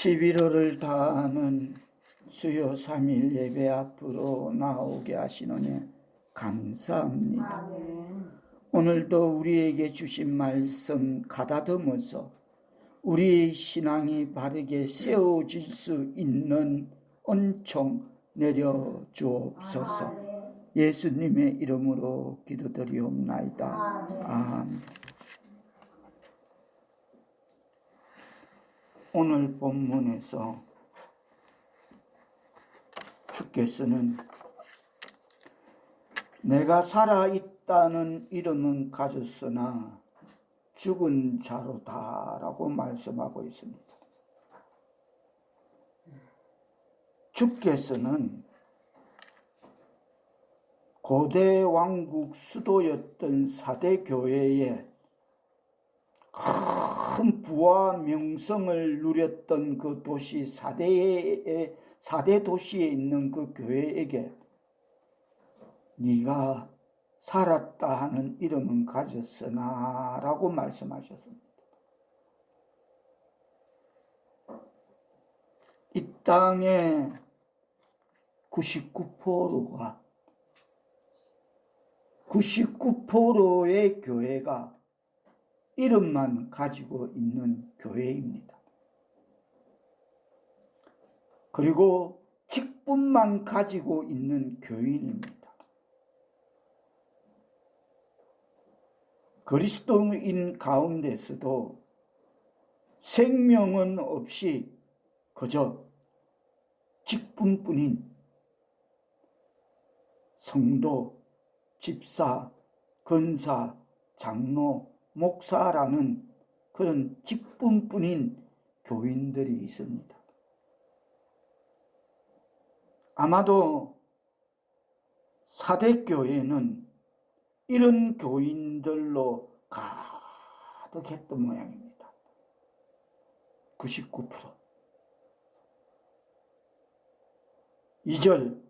11월을 다하는 수요 3일 예배 앞으로 나오게 하시노니 감사합니다. 아멘. 오늘도 우리에게 주신 말씀 가다듬어서 우리의 신앙이 바르게 세워질 수 있는 은총 내려주옵소서. 예수님의 이름으로 기도드리옵나이다. 아멘. 오늘 본문에서 주께서는 내가 살아있다는 이름은 가졌으나 죽은 자로다라고 말씀하고 있습니다. 주께서는 고대 왕국 수도였던 사대 교회에 큰 부와 명성을 누렸던 그 도시 사대 도시에 있는 그 교회에게 네가 살았다 하는 이름은 가졌으나 라고 말씀하셨습니다. 이 땅의 99%의 교회가 이름만 가지고 있는 교회입니다. 그리고 직분만 가지고 있는 교인입니다. 그리스도인 가운데서도 생명은 없이 그저 직분뿐인 성도, 집사, 권사, 장로, 목사라는 그런 직분뿐인 교인들이 있습니다. 아마도 사대교회는 이런 교인들로 가득했던 모양입니다. 99%. 2절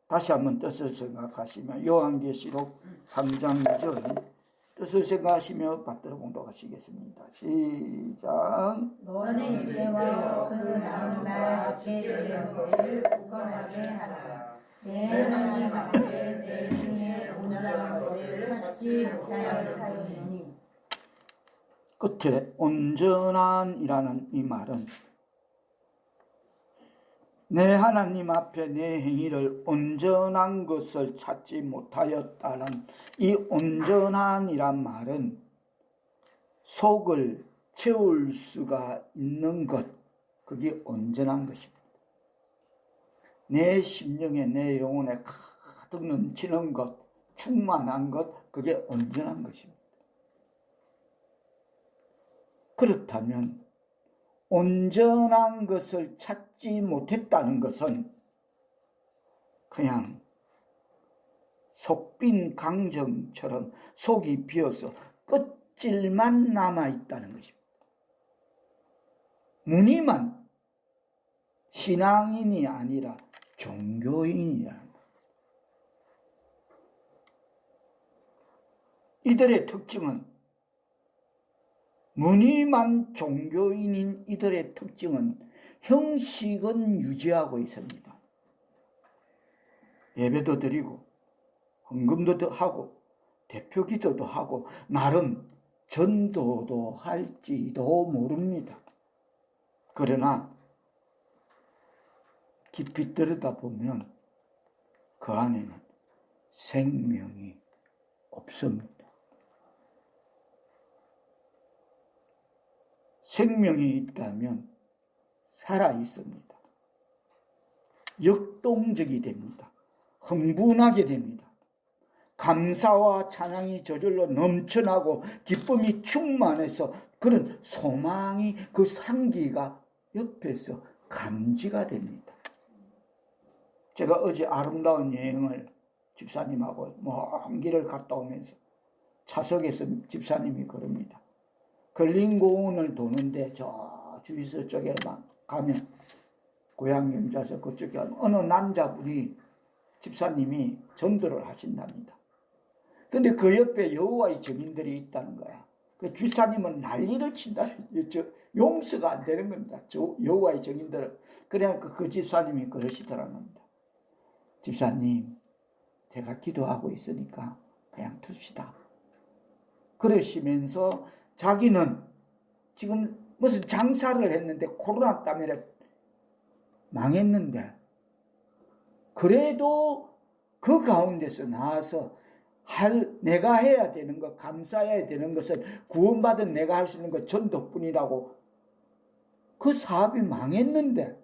다시 한번 뜻을 생각하시면 요한계시록 3장 2절 뜻을 생각하시며 받들어 공독하시겠습니다. 시작. 너는 이때와 그 남은 날 죽게 되는 것을 굳건하게 하라. 내 하나님 앞에 내 중에 온전한 것을 찾지 못하였으니. 끝에 온전한이라는 이 말은 내 하나님 앞에 내 행위를 온전한 것을 찾지 못하였다는 이 온전한이란 말은 속을 채울 수가 있는 것, 그게 온전한 것입니다. 내 심령에 내 영혼에 가득 넘치는 것, 충만한 것, 그게 온전한 것입니다. 그렇다면 온전한 것을 찾지 못했다는 것은 그냥 속빈 강정처럼 속이 비어서 끝질만 남아있다는 것입니다. 무늬만 신앙인이 아니라 종교인이라는 것. 이들의 특징은 무늬만 종교인인 이들의 특징은 형식은 유지하고 있습니다. 예배도 드리고 헌금도 하고 대표기도도 하고 나름 전도도 할지도 모릅니다. 그러나 깊이 들여다보면 그 안에는 생명이 없습니다. 생명이 있다면 살아 있습니다. 역동적이 됩니다. 흥분하게 됩니다. 감사와 찬양이 저절로 넘쳐나고 기쁨이 충만해서 그런 소망이 그 향기가 옆에서 감지가 됩니다. 제가 어제 아름다운 여행을 집사님하고 먼 길을 갔다 오면서 차석에서 집사님이 그럽니다. 걸린공원을 도는데 저 주위서 쪽에만 가면 고향경자서 그쪽에 어느 남자분이 집사님이 전도를 하신답니다. 근데 그 옆에 여호와의 증인들이 있다는 거야. 그 집사님은 난리를 친다. 용서가 안 되는 겁니다. 여호와의 증인들은. 그냥 그 집사님이 그러시더라는 겁니다. 집사님, 제가 기도하고 있으니까 그냥 둡시다. 그러시면서 자기는 지금 무슨 장사를 했는데 코로나 때문에 망했는데 그래도 그 가운데서 나와서 내가 해야 되는 것, 감사해야 되는 것은 구원받은 내가 할 수 있는 것 전도뿐이라고. 그 사업이 망했는데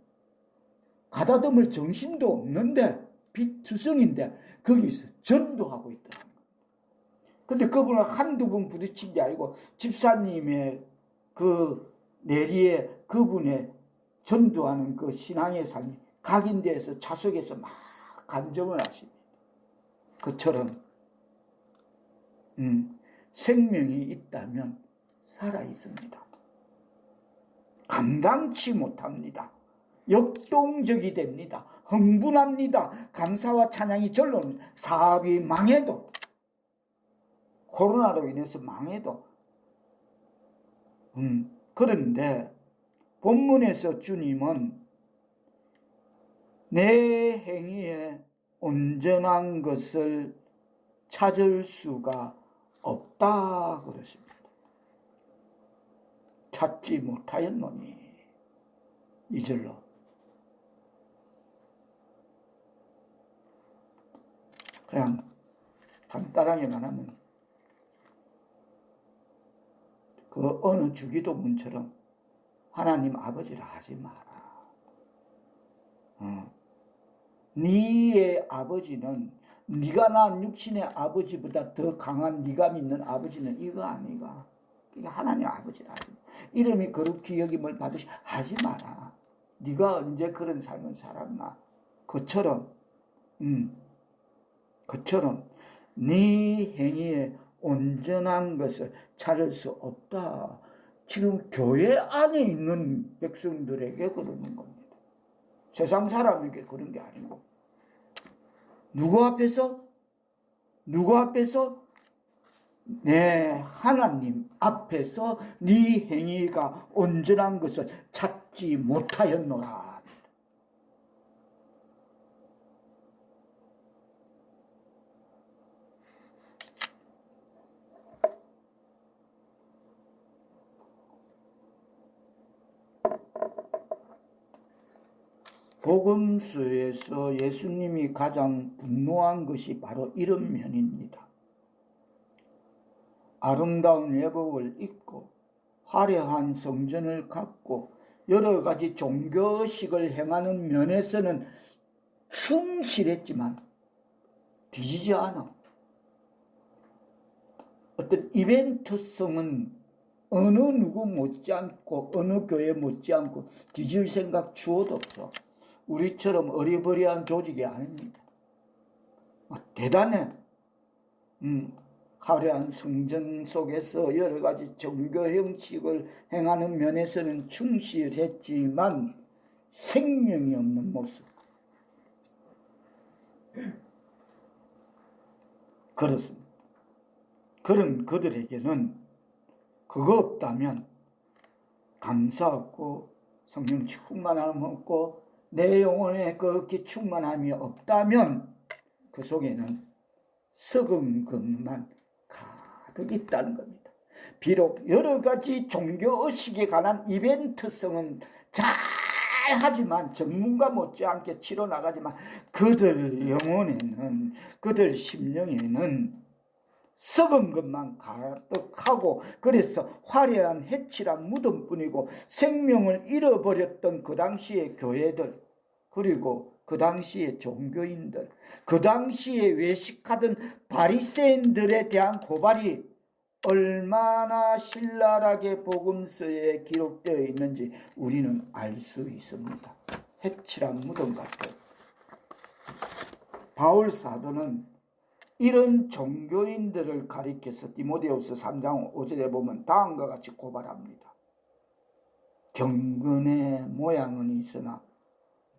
가다듬을 정신도 없는데 비투성인데 거기서 전도하고 있더라고요. 근데 그분은 한두 번 부딪힌 게 아니고 집사님의 그 내리에 그분의 전도하는 그 신앙의 삶이 각인돼서 자석에서 막 간증을 하십니다. 그처럼 생명이 있다면 살아 있습니다. 감당치 못합니다. 역동적이 됩니다. 흥분합니다. 감사와 찬양이 절로 사업이 망해도, 코로나로 인해서 망해도, 그런데 본문에서 주님은 내 행위에 온전한 것을 찾을 수가 없다 그러십니다. 찾지 못하였노니. 이 절로 그냥 간단하게 말하면 그 어느 주기도문처럼 하나님 아버지라 하지 마라. 네의 아버지는 네가 낳은 육신의 아버지보다 더 강한 네가 믿는 아버지는 이거 아니가. 그러니까 하나님 아버지라 하지 마. 이름이 거룩히 여김을 받으시 하지 마라. 네가 언제 그런 삶을 살았나. 그처럼 네 행위에 온전한 것을 찾을 수 없다. 지금 교회 안에 있는 백성들에게 그러는 겁니다. 세상 사람에게 그런 게 아니고. 누구 앞에서? 네, 하나님 앞에서 네 행위가 온전한 것을 찾지 못하였노라. 복음서에서 예수님이 가장 분노한 것이 바로 이런 면입니다. 아름다운 예복을 입고 화려한 성전을 갖고 여러 가지 종교식을 행하는 면에서는 충실했지만 뒤지지 않아. 어떤 이벤트성은 어느 누구 못지않고 어느 교회 못지않고 뒤질 생각 주어도 없어. 우리처럼 어리버리한 조직이 아닙니다. 대단해. 화려한 성전 속에서 여러 가지 종교 형식을 행하는 면에서는 충실했지만 생명이 없는 모습. 그렇습니다. 그런 그들에게는 그거 없다면 감사 없고 성령 충만함 없고 내 영혼에 그렇게 충만함이 없다면 그 속에는 썩은 것만 가득 있다는 겁니다. 비록 여러 가지 종교의식에 관한 이벤트성은 잘 하지만 전문가 못지않게 치러 나가지만 그들 영혼에는 그들 심령에는 썩은 것만 가득하고 그래서 화려한 해칠한 무덤뿐이고 생명을 잃어버렸던 그 당시의 교회들 그리고 그 당시의 종교인들 그 당시에 외식하던 바리새인들에 대한 고발이 얼마나 신랄하게 복음서에 기록되어 있는지 우리는 알 수 있습니다. 해칠한 무덤 같은 바울 사도는 이런 종교인들을 가리켜서 디모데후서 3장 5절에 보면 다음과 같이 고발합니다. 경건의 모양은 있으나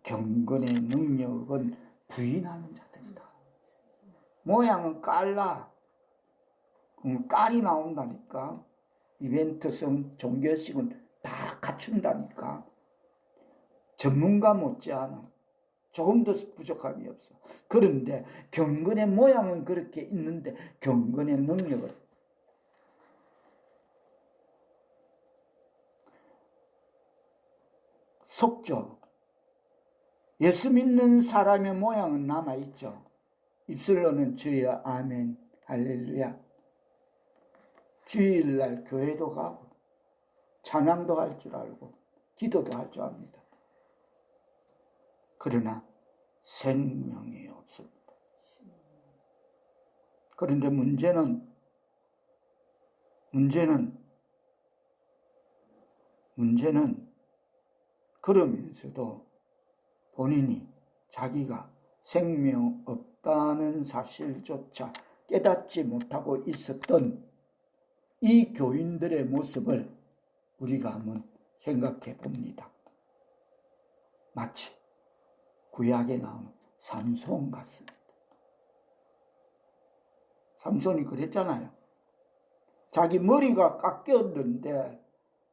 경건의 능력은 부인하는 자들이다. 모양은 깔라. 깔이 나온다니까. 이벤트성 종교식은 다 갖춘다니까. 전문가 못지않아. 조금도 부족함이 없어. 그런데 경건의 모양은 그렇게 있는데 경건의 능력은 속죠. 예수 믿는 사람의 모양은 남아있죠. 입술로는 주여 아멘 할렐루야. 주일날 교회도 가고 찬양도 할 줄 알고 기도도 할 줄 압니다. 그러나 생명이 없습니다. 그런데 문제는 그러면서도 본인이 자기가 생명 없다는 사실조차 깨닫지 못하고 있었던 이 교인들의 모습을 우리가 한번 생각해 봅니다. 마치 구약에 나오는 삼손 같습니다. 삼손이 그랬잖아요. 자기 머리가 깎였는데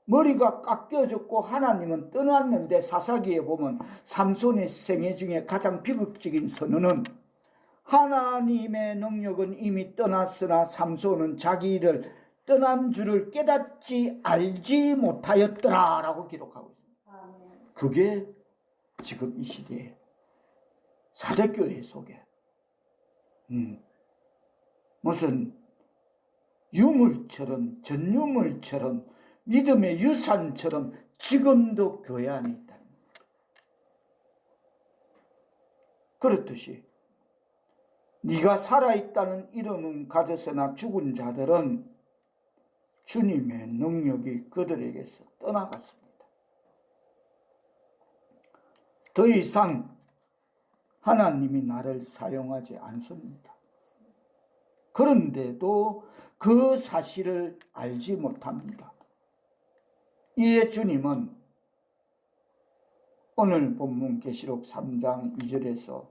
머리가 깎여졌고 하나님은 떠났는데 사사기에 보면 삼손의 생애 중에 가장 비극적인 선언은 하나님의 능력은 이미 떠났으나 삼손은 자기를 떠난 줄을 깨닫지 알지 못하였더라 라고 기록하고 있습니다. 그게 지금 이 시대에 사대교회 속에 무슨 유물처럼 전유물처럼 믿음의 유산처럼 지금도 교회 안에 있다. 그렇듯이 네가 살아있다는 이름은 가졌으나 죽은 자들은 주님의 능력이 그들에게서 떠나갔습니다. 더 이상 하나님이 나를 사용하지 않습니다. 그런데도 그 사실을 알지 못합니다. 이에 주님은 오늘 본문 계시록 3장 2절에서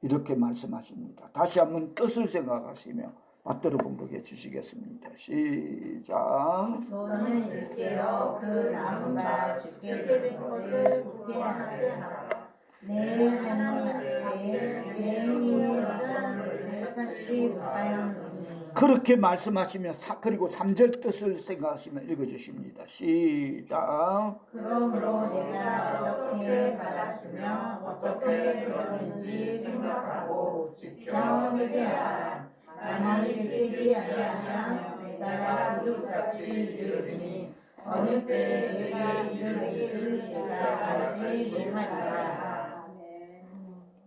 이렇게 말씀하십니다. 다시 한번 뜻을 생각하시며 받들어 봉독해 주시겠습니다. 시작. 너는 일깨어 그 나무가 죽게 된 것을 굳게 하라. 내 하나님 앞에 내 힘이 없는 것을 찾지 못하였느니. 그렇게 말씀하시며 그리고 3절 뜻을 생각하시며 읽어주십니다. 시작. 그러므로 내가 어떻게 받았으며 어떻게 들었는지 생각하고 직접 회개하라. 만일 깨지 아니하면 내가 그들같이 이르리니 어느 때 내가 이르는지 내가 알지 못하리라.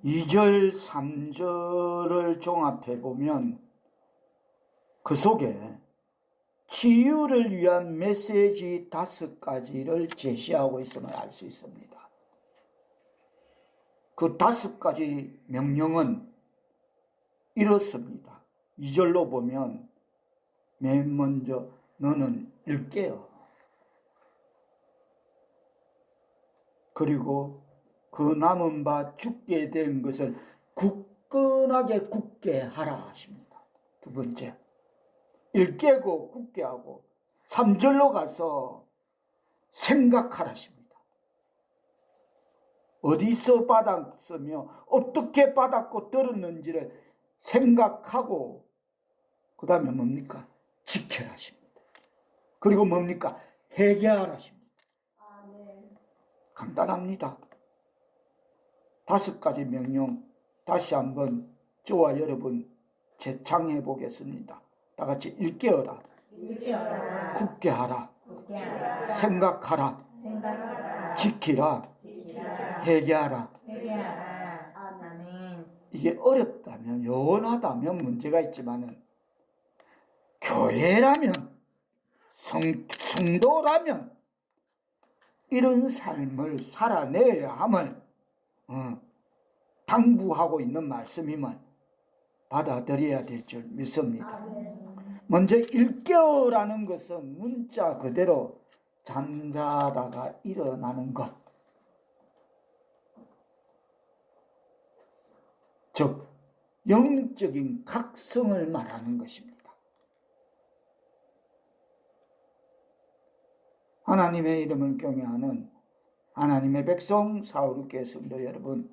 2절 3절을 종합해 보면 그 속에 치유를 위한 메시지 5가지를 제시하고 있음을 알 수 있습니다. 그 5가지 명령은 이렇습니다. 2절로 보면 맨 먼저 너는 일깨어. 그리고 그 남은 바 죽게 된 것을 굳건하게 굳게 하라 하십니다. 두 번째, 일깨고 굳게 하고 3절로 가서 생각하라 하십니다. 어디서 받았으며 어떻게 받았고 들었는지를 생각하고 그 다음에 뭡니까? 지켜라 하십니다. 그리고 뭡니까? 회개하라 하십니다. 간단합니다. 5가지 명령 다시 한번 저와 여러분 재창해 보겠습니다. 다 같이 일깨어라. 굳게 하라. 생각하라. 지키라. 회개하라. 아멘. 이게 어렵다면, 요원하다면 문제가 있지만은 교회라면, 성도라면 이런 삶을 살아내야 함을 당부하고 있는 말씀임을 받아들여야 될 줄 믿습니다. 먼저 일깨어라는 것은 문자 그대로 잠자다가 일어나는 것, 즉 영적인 각성을 말하는 것입니다. 하나님의 이름을 경외하는 하나님의 백성 사울교회 성도 여러분,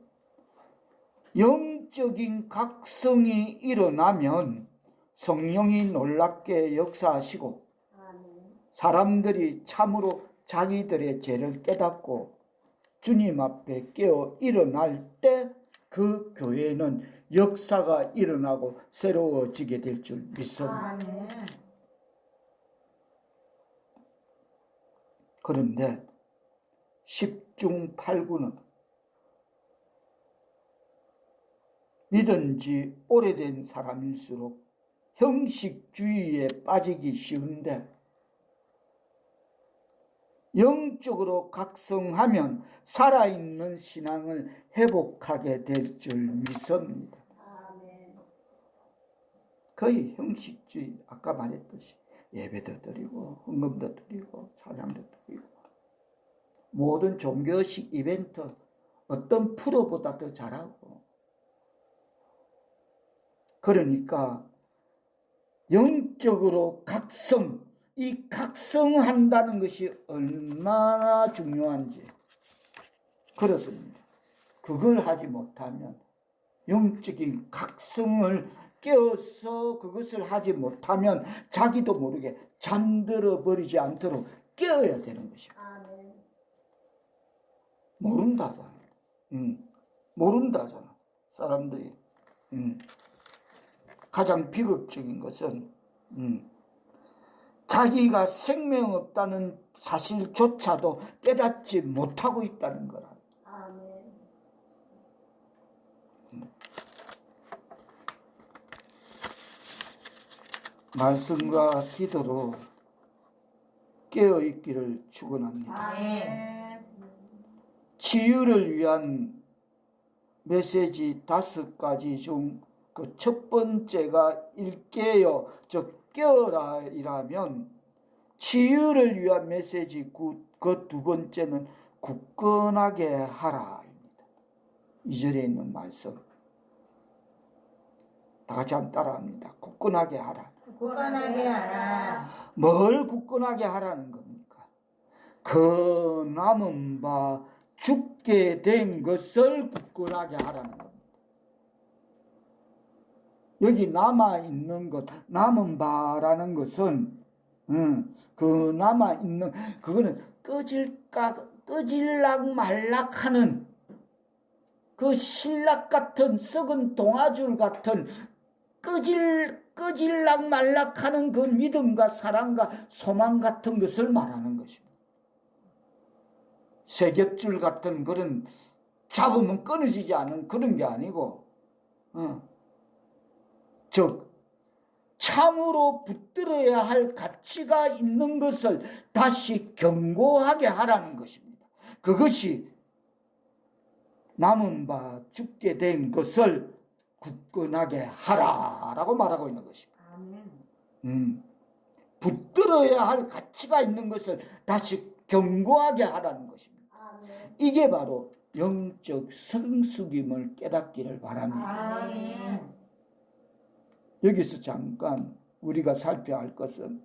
영적인 각성이 일어나면 성령이 놀랍게 역사하시고 사람들이 참으로 자기들의 죄를 깨닫고 주님 앞에 깨어 일어날 때 그 교회는 역사가 일어나고 새로워지게 될 줄 믿습니다. 그런데 10중 8구는 믿은 지 오래된 사람일수록 형식주의에 빠지기 쉬운데 영적으로 각성하면 살아있는 신앙을 회복하게 될 줄 믿습니다. 거의 형식주의, 아까 말했듯이 예배도 드리고 헌금도 드리고 찬양도 드리고 모든 종교식 이벤트 어떤 프로보다 더 잘하고, 그러니까 영적으로 각성, 이 각성한다는 것이 얼마나 중요한지 그렇습니다. 그걸 하지 못하면, 영적인 각성을 깨어서 그것을 하지 못하면 자기도 모르게 잠들어 버리지 않도록 깨어야 되는 것입니다. 모른다잖아. 모른다잖아. 사람들이. 가장 비극적인 것은 자기가 생명 없다는 사실조차도 깨닫지 못하고 있다는 거라. 말씀과 기도로 깨어있기를 축원합니다. 치유를 위한 메시지 5가지 중 그 첫 번째가 일깨어, 즉 깨어라이라면, 치유를 위한 메시지 그 두 번째는 굳건하게 하라입니다. 2절에 있는 말씀 다 같이 한번 따라합니다. 굳건하게 하라. 굳건하게 하라. 뭘 굳건하게 하라는 겁니까? 그 남은 바 죽게 된 것을 굳건하게 하라는 겁니다. 여기 남아있는 것, 남은 바라는 것은 그 남아있는, 그거는 꺼질락 말락하는 그 신락 같은 썩은 동아줄 같은 꺼질락 말락하는 그 믿음과 사랑과 소망 같은 것을 말하는 것입니다. 세겹줄 같은 그런 잡으면 끊어지지 않은 그런 게 아니고, 즉 참으로 붙들어야 할 가치가 있는 것을 다시 견고하게 하라는 것입니다. 그것이 남은 바 죽게 된 것을 굳건하게 하라라고 말하고 있는 것입니다. 붙들어야 할 가치가 있는 것을 다시 견고하게 하라는 것입니다. 이게 바로 영적 성숙임을 깨닫기를 바랍니다. 여기서 잠깐 우리가 살펴야 할 것은,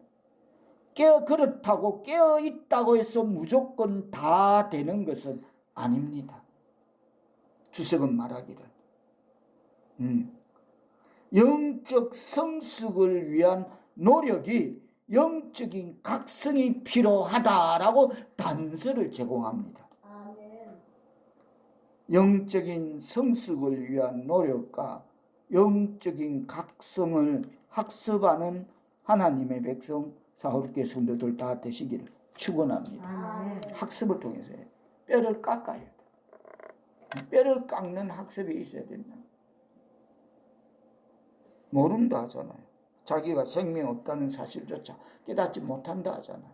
그렇다고 깨어있다고 해서 무조건 다 되는 것은 아닙니다. 주석은 말하기를 영적 성숙을 위한 노력이 영적인 각성이 필요하다라고 단서를 제공합니다. 영적인 성숙을 위한 노력과 영적인 각성을 학습하는 하나님의 백성 사울교회 성도들 다 되시기를 축원합니다. 학습을 통해서 뼈를 깎아야 돼. 뼈를 깎는 학습이 있어야 된다. 모른다 하잖아요. 자기가 생명 없다는 사실조차 깨닫지 못한다 하잖아요.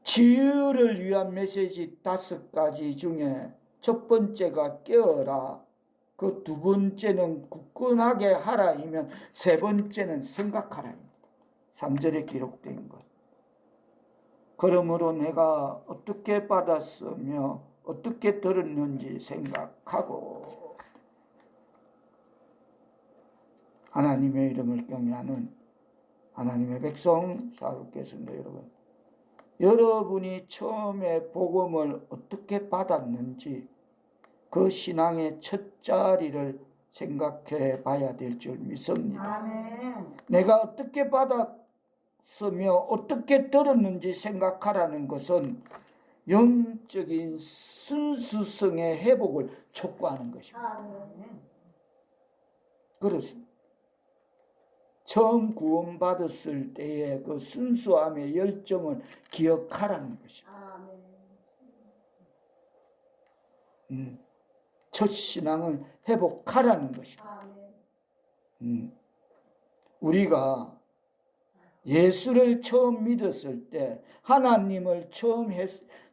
치유를 위한 메시지 5가지 중에 첫 번째가 깨어라, 그 두 번째는 굳건하게 하라이면 세 번째는 생각하라입니다. 3절에 기록된 것. 그러므로 내가 어떻게 받았으며 어떻게 들었는지 생각하고, 하나님의 이름을 경외하는 하나님의 백성 사역겠습니다. 여러분, 여러분이 처음에 복음을 어떻게 받았는지 그 신앙의 첫 자리를 생각해 봐야 될 줄 믿습니다. 아멘. 내가 어떻게 받았으며 어떻게 들었는지 생각하라는 것은 영적인 순수성의 회복을 촉구하는 것입니다. 아멘. 그렇습니다. 처음 구원받았을 때의 그 순수함의 열정을 기억하라는 것입니다. 아멘. 첫 신앙을 회복하라는 것입니다. 아멘. 우리가 예수를 처음 믿었을 때, 하나님을 처음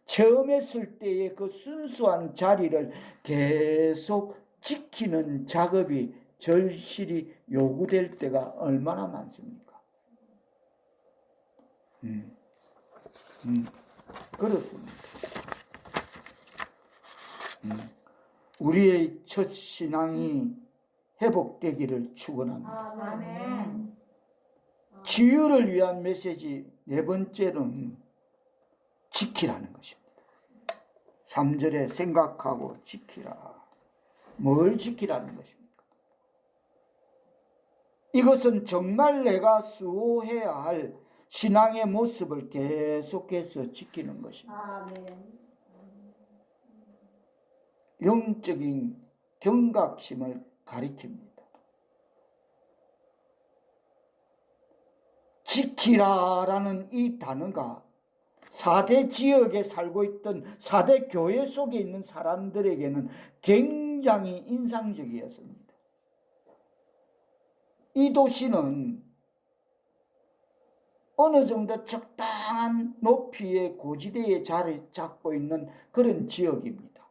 체험했을 때의 그 순수한 자리를 계속 지키는 작업이 절실히 요구될 때가 얼마나 많습니까? 그렇습니다. 우리의 첫 신앙이 회복되기를 축원합니다. 아멘. 치유를 위한 메시지 네 번째는 지키라는 것입니다. 3절에 생각하고 지키라. 뭘 지키라는 것입니까? 이것은 정말 내가 수호해야 할 신앙의 모습을 계속해서 지키는 것입니다. 아멘. 영적인 경각심을 가리킵니다. 지키라라는 이 단어가 4대 지역에 살고 있던 4대 교회 속에 있는 사람들에게는 굉장히 인상적이었습니다. 이 도시는 어느 정도 적당한 높이의 고지대에 자리 잡고 있는 그런 지역입니다.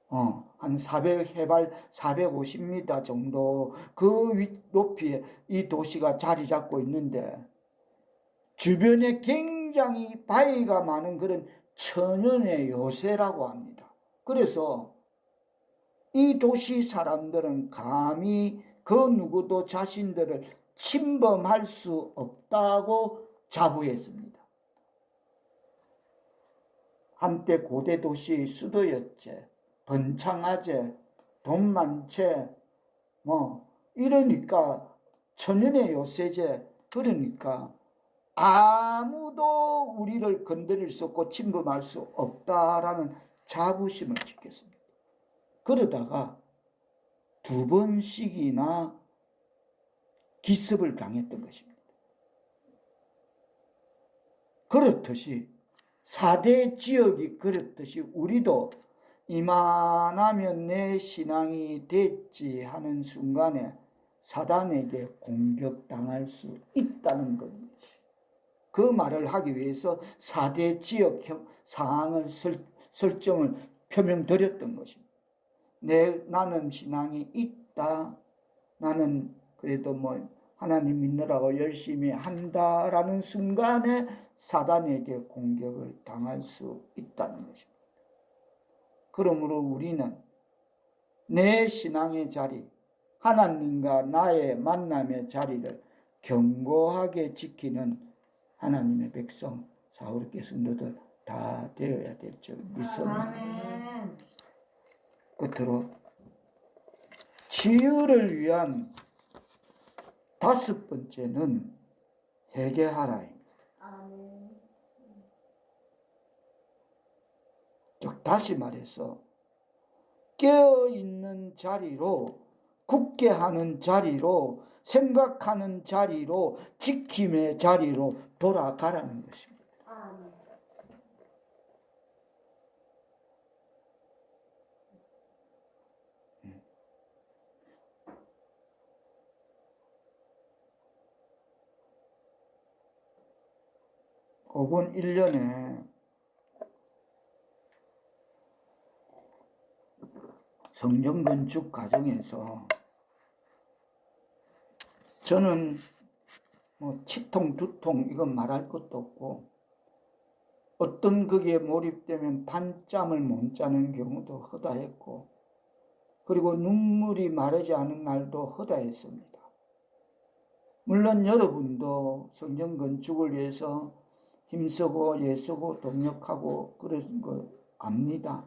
한 400해발 450m 정도 그 높이에 이 도시가 자리 잡고 있는데 주변에 굉장히 바위가 많은 그런 천연의 요새라고 합니다. 그래서 이 도시 사람들은 감히 그 누구도 자신들을 침범할 수 없다고 자부했습니다. 한때 고대 도시의 수도였지. 번창하제, 돈 많제, 이러니까 천연의 요새제, 그러니까 아무도 우리를 건드릴 수 없고 침범할 수 없다라는 자부심을 지켰습니다. 그러다가 2번씩이나 기습을 당했던 것입니다. 그렇듯이 4대 지역이 그렇듯이 우리도 이만하면 내 신앙이 됐지 하는 순간에 사단에게 공격당할 수 있다는 겁니다. 그 말을 하기 위해서 4대 지역 상황을 설정을 표명드렸던 것입니다. 나는 신앙이 있다. 나는 그래도 하나님 믿느라고 열심히 한다라는 순간에 사단에게 공격을 당할 수 있다는 것입니다. 그러므로 우리는 내 신앙의 자리, 하나님과 나의 만남의 자리를 견고하게 지키는 하나님의 백성, 사울의 성도들 다 되어야 될 줄 믿습니다. 아멘. 끝으로 치유를 위한 5번째는 회개하라입니다. 아멘. 즉 다시 말해서 깨어있는 자리로, 굳게 하는 자리로, 생각하는 자리로, 지킴의 자리로 돌아가라는 것입니다. 아멘. 5번 1년에 성전 건축 과정에서 저는 치통 두통 이건 말할 것도 없고 어떤 거기에 몰입되면 밤잠을 못 자는 경우도 허다했고 그리고 눈물이 마르지 않은 날도 허다했습니다. 물론 여러분도 성전 건축을 위해서 힘쓰고 애쓰고 동력하고 그런 거 압니다.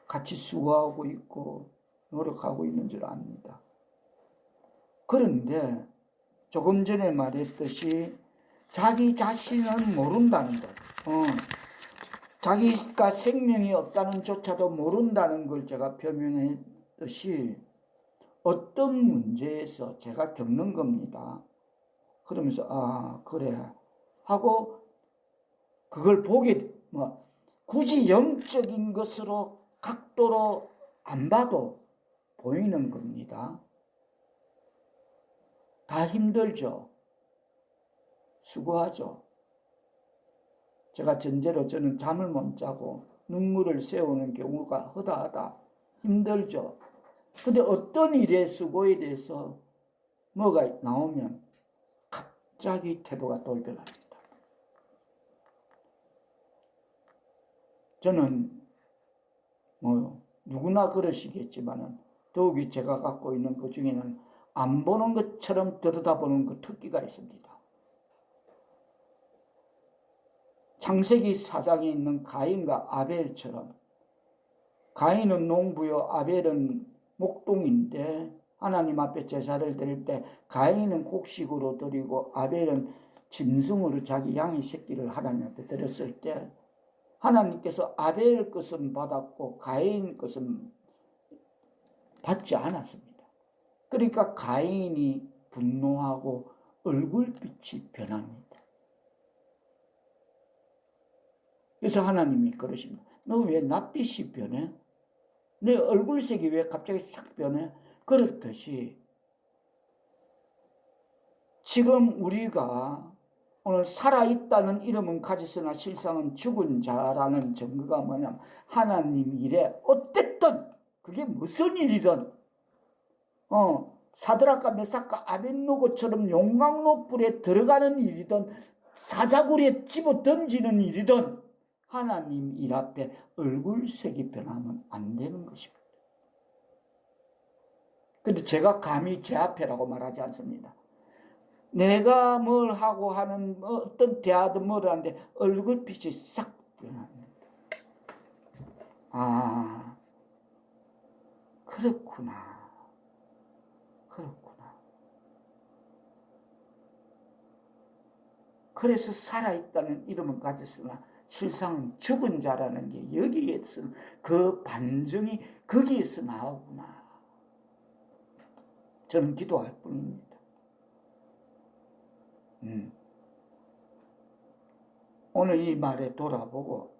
같이 수고하고 있고 노력하고 있는 줄 압니다. 그런데 조금 전에 말했듯이 자기 자신은 모른다는 것, 자기가 생명이 없다는 조차도 모른다는 걸 제가 표명했듯이 어떤 문제에서 제가 겪는 겁니다. 그러면서 아 그래 하고 그걸 보게 굳이 영적인 것으로 각도로 안 봐도 보이는 겁니다. 다 힘들죠. 수고하죠. 제가 전제로 저는 잠을 못 자고 눈물을 세우는 경우가 허다하다. 힘들죠. 근데 어떤 일의 수고에 대해서 뭐가 나오면 갑자기 태도가 돌변합니다. 저는 누구나 그러시겠지만은 더욱이 제가 갖고 있는 그 중에는 안 보는 것처럼 들여다보는 그 특기가 있습니다. 창세기 4장에 있는 가인과 아벨처럼 가인은 농부요 아벨은 목동인데 하나님 앞에 제사를 드릴 때 가인은 곡식으로 드리고 아벨은 짐승으로 자기 양의 새끼를 하나님 앞에 드렸을 때 하나님께서 아벨 것은 받았고 가인 것은 받지 않았습니다. 그러니까 가인이 분노하고 얼굴빛이 변합니다. 그래서 하나님이 그러십니다. 너 왜 낯빛이 변해? 내 얼굴색이 왜 갑자기 싹 변해? 그렇듯이 지금 우리가 오늘 살아있다는 이름은 가졌으나 실상은 죽은 자라는 증거가 뭐냐면 하나님 일에 어쨌든 그게 무슨 일이든 사드락과 메삭과 아벳노고처럼 용광로 불에 들어가는 일이든 사자굴에 집어 던지는 일이든 하나님 일 앞에 얼굴색이 변하면 안 되는 것입니다. 근데 제가 감히 제 앞에라고 말하지 않습니다. 내가 뭘 하고 하는 어떤 대화든 뭘 하는데 얼굴빛이 싹 변합니다. 아, 그렇구나. 그렇구나. 그래서 살아있다는 이름은 가졌으나 실상은 죽은 자라는 게 여기에서 그 반증이 거기에서 나오구나. 저는 기도할 뿐입니다. 오늘 이 말에 돌아보고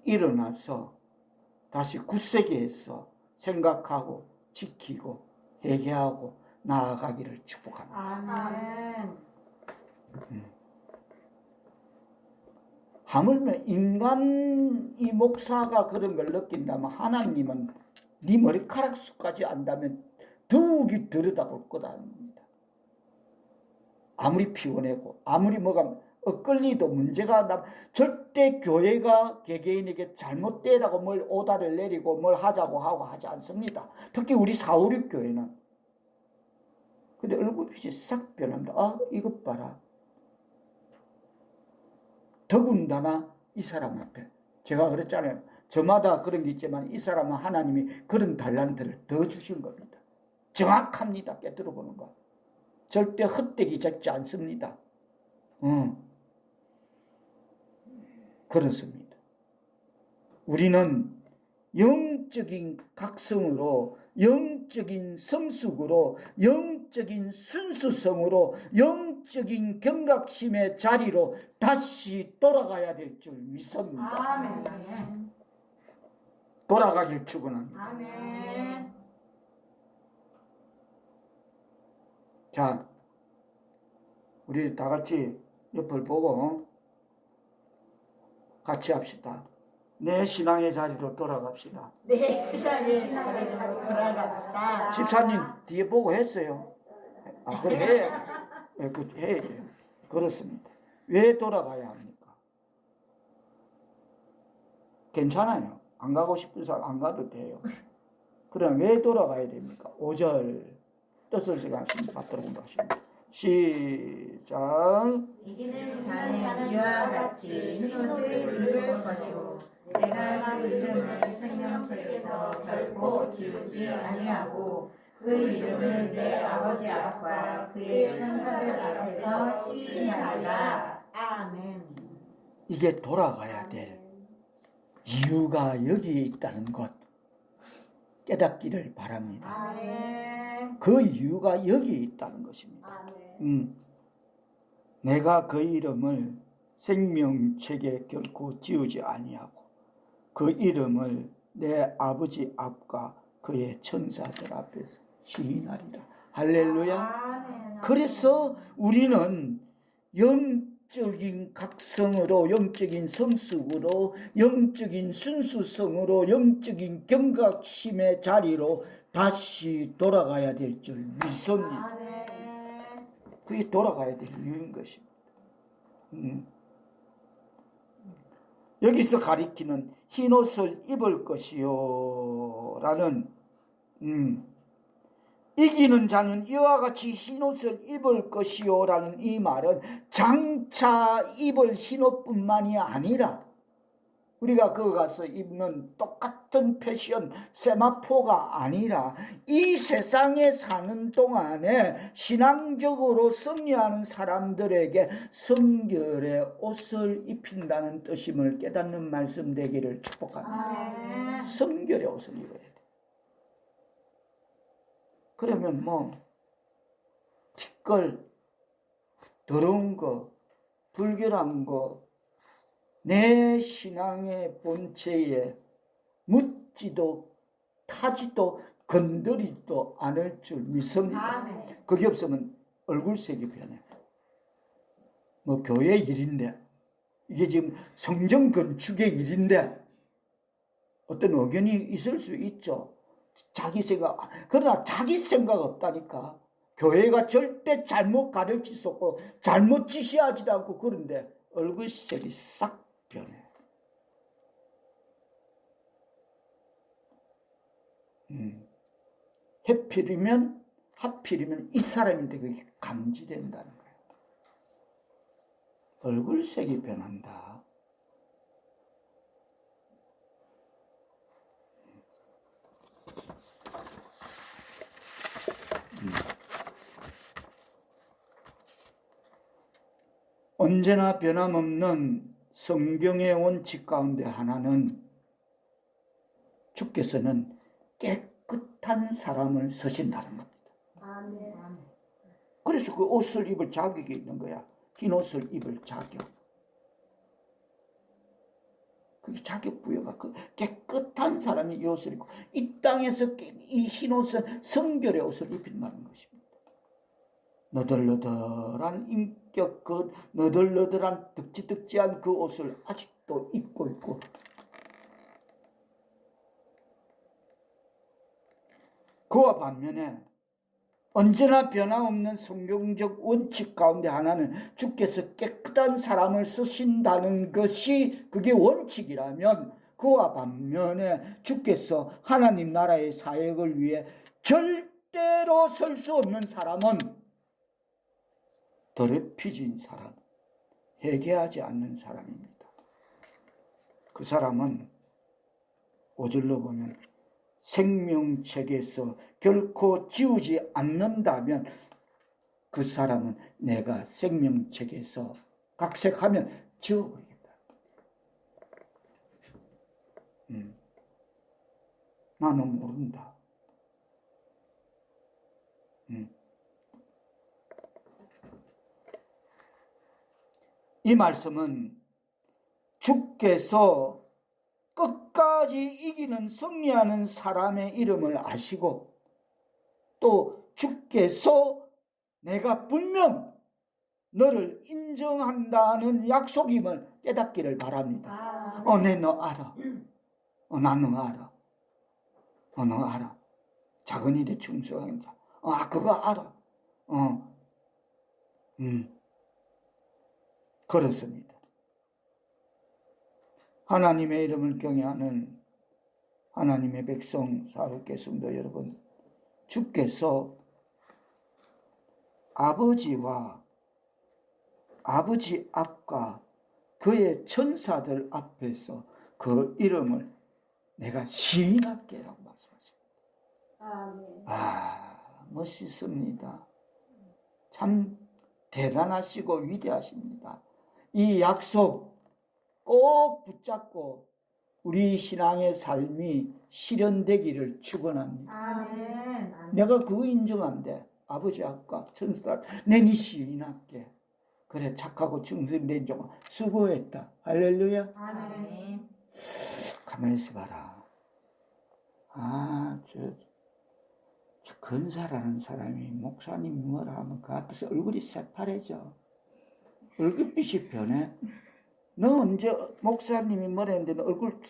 일어나서 다시 굳세게해서 생각하고 지키고 회개하고 나아가기를 축복합니다. 아멘. 하물며 인간이 목사가 그런 걸 느낀다면 하나님은 네 머리카락 수까지 안다면 더욱이 들여다볼 거다입니다. 아무리 피곤하고 아무리 뭐가 엇걸리도 문제가 나 절대 교회가 개개인에게 잘못되라고 뭘 오다를 내리고 뭘 하자고 하고 하지 않습니다. 특히 우리 456 교회는. 근데 얼굴빛이 싹 변합니다. 아 이것 봐라. 더군다나 이 사람 앞에 제가 그랬잖아요. 저마다 그런 게 있지만 이 사람은 하나님이 그런 달란트를 더 주신 겁니다. 정확합니다. 깨뜨려 보는 거. 절대 헛되기 잡지 않습니다. 그렇습니다. 우리는 영적인 각성으로, 영적인 성숙으로, 영적인 순수성으로, 영적인 경각심의 자리로 다시 돌아가야 될 줄 믿습니다. 아멘. 돌아가길 축원합니다. 아멘. 자, 우리 다 같이 옆을 보고 같이 합시다. 내 신앙의 자리로 돌아갑시다. 내 신앙의 자리로 돌아갑시다. 집사님 뒤에 보고 했어요. 아, 그래 해. 해야 돼요. 그렇습니다. 왜 돌아가야 합니까? 괜찮아요. 안 가고 싶은 사람 안 가도 돼요. 그럼 왜 돌아가야 됩니까? 5절 뜻을 생각하시면 받도록 하십니다. 시작. 이기는 자는 이와 같이 흰옷을 입을 것이요 내가 그 이름을 생명책에서 결코 지우지 아니하고 그 이름을 내 아버지 앞과 그의 천사들 앞에서 시인하리라. 아멘. 이게 돌아가야 될 이유가 여기에 있다는 것 깨닫기를 바랍니다. 아멘. 그 이유가 여기에 있다는 것입니다. 내가 그 이름을 생명책에 결코 지우지 아니하고 그 이름을 내 아버지 앞과 그의 천사들 앞에서 시인하리라. 할렐루야. 그래서 우리는 영적인 각성으로, 영적인 성숙으로, 영적인 순수성으로, 영적인 경각심의 자리로 다시 돌아가야 될 줄 믿습니다. 그게 돌아가야 될 이유인 것입니다. 여기서 가리키는 흰옷을 입을 것이요 라는 이기는 자는 이와 같이 흰옷을 입을 것이요 라는 이 말은 장차 입을 흰옷뿐만이 아니라 우리가 거기 가서 입는 똑같은 패션 세마포가 아니라 이 세상에 사는 동안에 신앙적으로 승리하는 사람들에게 성결의 옷을 입힌다는 뜻임을 깨닫는 말씀 되기를 축복합니다. 성결의 옷을 입어야 돼. 그러면 티끌, 더러운 거, 불결한 거, 내 신앙의 본체에 묻지도 타지도 건드리지도 않을 줄 믿습니다. 그게 없으면 얼굴색이 변해. 교회 일인데 이게 지금 성전 건축의 일인데 어떤 의견이 있을 수 있죠. 자기 생각. 그러나 자기 생각 없다니까. 교회가 절대 잘못 가르칠 수 없고 잘못 지시하지 않고 그런데 얼굴색이 싹 변해. 하필이면 이 사람인데 그게 감지된다는 거예요. 얼굴색이 변한다. 언제나 변함없는 성경의 원칙 가운데 하나는 주께서는 깨끗한 사람을 쓰신다는 겁니다. 그래서 그 옷을 입을 자격이 있는 거야. 흰 옷을 입을 자격. 그게 자격 부여가 깨끗한 사람이 이 옷을 입고 이 땅에서 이 흰 옷은 성결의 옷을 입힌다는 것입니다. 너덜너덜한 인격, 그 너덜너덜한 득지득지한 그 옷을 아직도 입고 있고 그와 반면에 언제나 변함없는 성경적 원칙 가운데 하나는 주께서 깨끗한 사람을 쓰신다는 것이 그게 원칙이라면 그와 반면에 주께서 하나님 나라의 사역을 위해 절대로 설 수 없는 사람은 더럽혀진 사람, 회개하지 않는 사람입니다. 그 사람은 5절로 보면 생명책에서 결코 지우지 않는다면 그 사람은 내가 생명책에서 각색하면 지워버리겠다. 나는 모른다. 이 말씀은 주께서 끝까지 이기는 승리하는 사람의 이름을 아시고 또 주께서 내가 분명 너를 인정한다는 약속임을 깨닫기를 바랍니다. 내 너 알아. 나 너 알아. 너 알아. 작은 일에 충성한 자. 그거 알아. 그렇습니다. 하나님의 이름을 경외하는 하나님의 백성 사역계 성도 여러분, 주께서 아버지와 아버지 앞과 그의 천사들 앞에서 그 이름을 내가 시인할게라고 말씀하십니다. 멋있습니다. 참 대단하시고 위대하십니다. 이 약속 꼭 붙잡고 우리 신앙의 삶이 실현되기를 축원합니다. 아멘. 내가 그거 인정한대. 아버지 앞과 천사들 내니 시인할게. 그래 착하고 충성된 종 수고했다. 할렐루야. 아멘. 가만히 있어봐라. 저 근사라는 사람이 목사님이 뭐라 하면 그 앞에서 얼굴이 새파래져. 얼굴빛이 변해. 너 언제 목사님이 뭐라 했는데 너 얼굴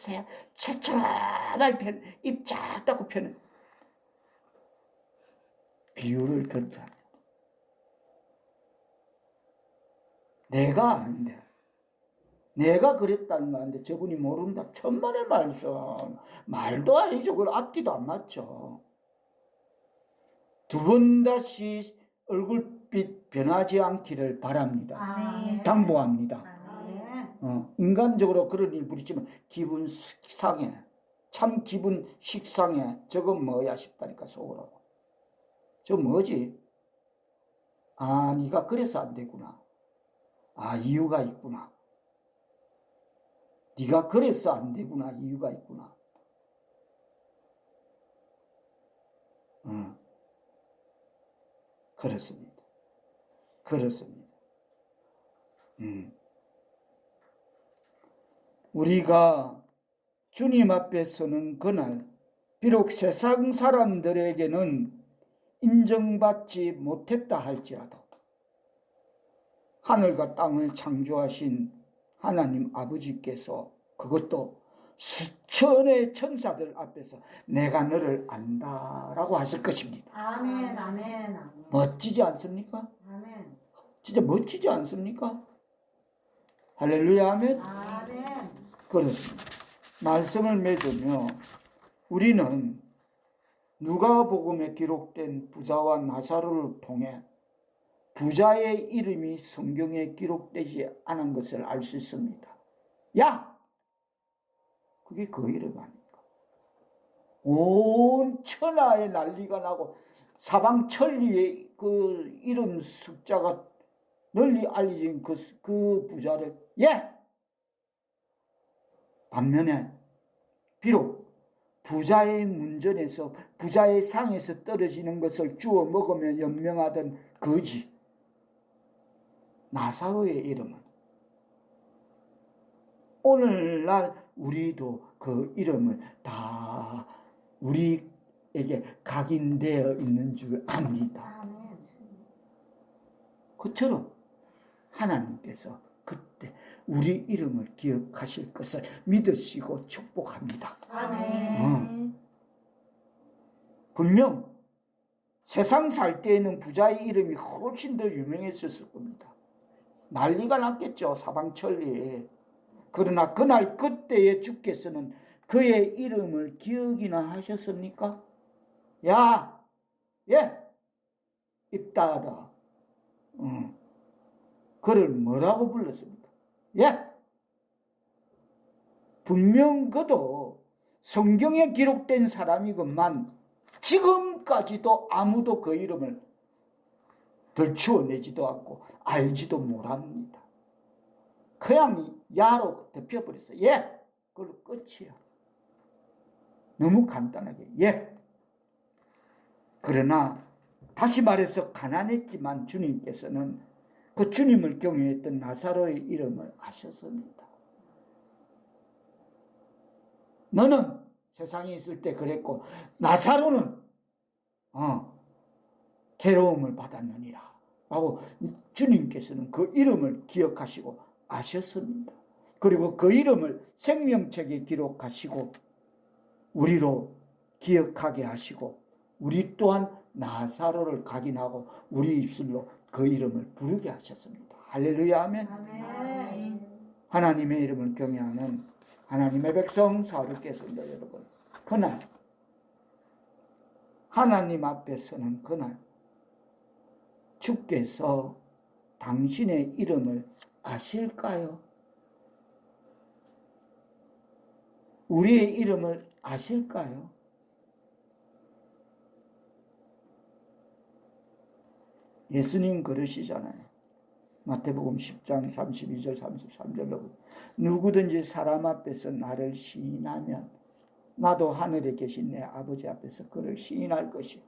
새초라하게 변해. 입 쫙 닫고 변해. 비유를 던져. 내가 아는데 내가 그랬다는 거 아는데 저분이 모른다. 천만의 말씀. 말도 아니죠. 그걸 앞뒤도 안 맞죠. 두 번 다시 얼굴빛 변하지 않기를 바랍니다. 아멘. 당부합니다. 아멘. 인간적으로 그런 일 부리지만 기분 상해. 참 기분 식상해. 저건 뭐야 싶다니까 속으로. 저 뭐지? 네가 그래서 안 되구나. 이유가 있구나. 네가 그래서 안 되구나. 이유가 있구나. 그렇습니다. 그렇습니다. 우리가 주님 앞에 서는 그날, 비록 세상 사람들에게는 인정받지 못했다 할지라도 하늘과 땅을 창조하신 하나님 아버지께서 그것도 수천의 천사들 앞에서 내가 너를 안다라고 하실 것입니다. 아멘. 아멘. 멋지지 않습니까? 아멘. 진짜 멋지지 않습니까? 할렐루야 아멘. 아멘. 그렇습니다. 말씀을 맺으며 우리는 누가복음에 기록된 부자와 나사로를 통해 부자의 이름이 성경에 기록되지 않은 것을 알 수 있습니다. 야! 그게 그 이름 아닙니까? 온 천하에 난리가 나고 사방천리에 그 이름 숫자가 널리 알려진 그 부자를 반면에 비록 부자의 문전에서 부자의 상에서 떨어지는 것을 주워 먹으며 연명하던 거지 나사로의 이름은 오늘날 우리도 그 이름을 다 우리에게 각인되어 있는 줄 압니다. 그처럼 하나님께서 그때 우리 이름을 기억하실 것을 믿으시고 축복합니다. 아멘. 분명 세상 살 때에는 부자의 이름이 훨씬 더 유명했었을 겁니다. 난리가 났겠죠. 사방천리에. 그러나 그날 그때에 주께서는 그의 이름을 기억이나 하셨습니까? 입 닫아. 그를 뭐라고 불렀습니까? 분명 그도 성경에 기록된 사람이건만 지금까지도 아무도 그 이름을 덜추어내지도 않고 알지도 못합니다. 그냥 야로 덮여버렸어요. 그걸로 끝이야. 너무 간단하게 그러나 다시 말해서 가난했지만 주님께서는 그 주님을 경외했던 나사로의 이름을 아셨습니다. 너는 세상에 있을 때 그랬고 나사로는 괴로움을 받았느니라 라고 주님께서는 그 이름을 기억하시고 아셨습니다. 그리고 그 이름을 생명책에 기록하시고 우리로 기억하게 하시고 우리 또한 나사로를 각인하고 우리 입술로 그 이름을 부르게 하셨습니다. 할렐루야 아멘. 아멘. 하나님의 이름을 경외하는 하나님의 백성 사울께서입니다. 여러분 그날 하나님 앞에 서는 그날 주께서 당신의 이름을 아실까요? 우리의 이름을 아실까요? 예수님 그러시잖아요. 마태복음 10장 32절 33절로 누구든지 사람 앞에서 나를 시인하면 나도 하늘에 계신 내 아버지 앞에서 그를 시인할 것이요.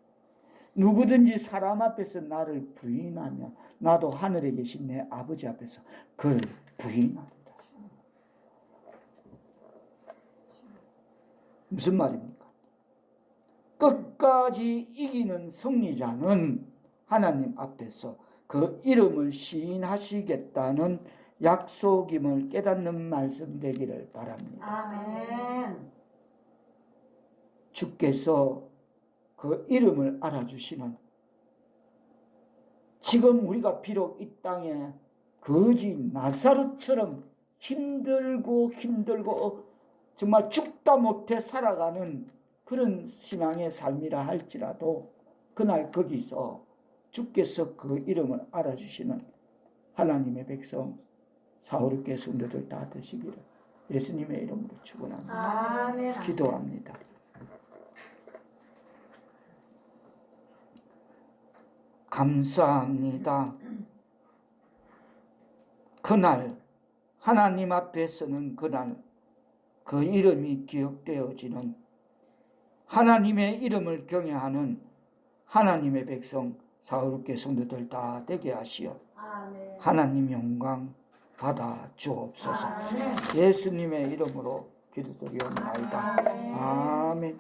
누구든지 사람 앞에서 나를 부인하면 나도 하늘에 계신 내 아버지 앞에서 그를 부인한다. 무슨 말입니까? 끝까지 이기는 승리자는 하나님 앞에서 그 이름을 시인하시겠다는 약속임을 깨닫는 말씀 되기를 바랍니다. 아멘. 주께서 그 이름을 알아주시는, 지금 우리가 비록 이 땅에 거지 나사로처럼 힘들고 정말 죽다 못해 살아가는 그런 신앙의 삶이라 할지라도 그날 거기서 주께서 그 이름을 알아주시는 하나님의 백성 사오르게 성도들 다 되시기를 예수님의 이름으로 축원합니다. 아멘. 기도합니다. 감사합니다. 그날 하나님 앞에 서는 그날 그 이름이 기억되어지는 하나님의 이름을 경외하는 하나님의 백성 사오르게 성도들 다 되게 하시어 아멘. 하나님 영광 받아 주옵소서. 예수님의 이름으로 기도드리옵나이다. 아멘.